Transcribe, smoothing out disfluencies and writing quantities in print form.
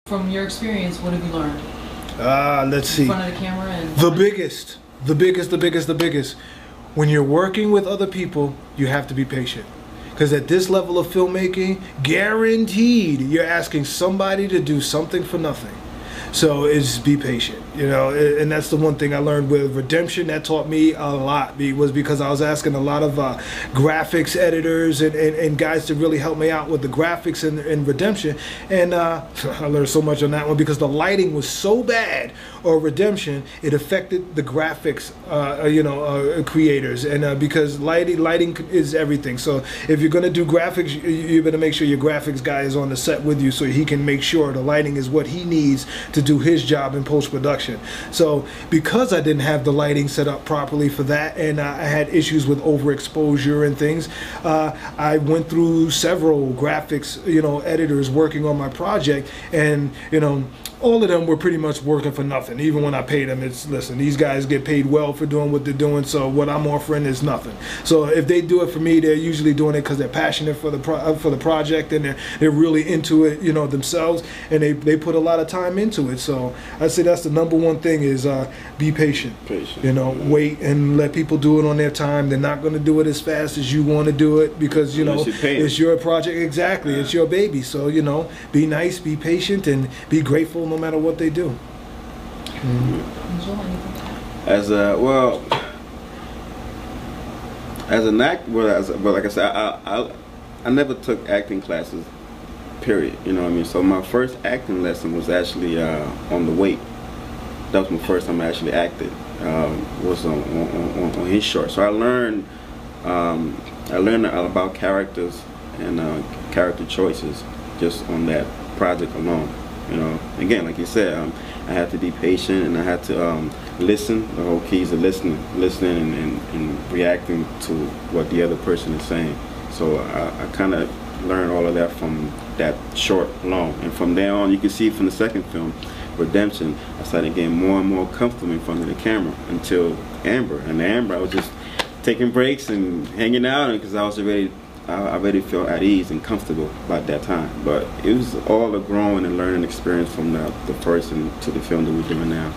From your experience, what have you learned? Let's see. In front of the camera and The biggest. When you're working with other people, you have to be patient. Because at this level of filmmaking, guaranteed, you're asking somebody to do something for nothing. So it's be patient, you know, and that's the one thing I learned with Redemption. That taught me a lot, was because I was asking a lot of graphics editors and guys to really help me out with the graphics in Redemption. And I learned so much on that one because the lighting was so bad on Redemption, it affected the graphics, creators. And because lighting is everything. So if you're going to do graphics, you better make sure your graphics guy is on the set with you so he can make sure the lighting is what he needs to do his job in post-production. So because I didn't have the lighting set up properly for that, and I had issues with overexposure and things, I went through several graphics, editors working on my project, and all of them were pretty much working for nothing. Even when I paid them, it's, listen, these guys get paid well for doing what they're doing, so what I'm offering is nothing. So if they do it for me, they're usually doing it because they're passionate for the project, and they're really into it, themselves, and they put a lot of time into it. So I'd say that's the number one thing is be patient. Wait and let people do it on their time. They're not going to do it as fast as you want to do it because it's your project. Exactly, it's your baby. So be nice, be patient, and be grateful no matter what they do. As an actor, like I said, I never took acting classes, period. You know what I mean? So my first acting lesson was actually on the weight. That was my first time I actually acted. Was on his short. So I learned about characters and character choices just on that project alone. Again, like you said, I had to be patient, and I had to listen. The whole keys of listening and reacting to what the other person is saying. So I kind of learned all of that from that short alone, and from there on, you can see from the second film, Redemption, I started getting more and more comfortable in front of the camera until Amber. And Amber, I was just taking breaks and hanging out, because I was already. I already felt at ease and comfortable about that time. But it was all a growing and learning experience from the first to the film that we're doing now.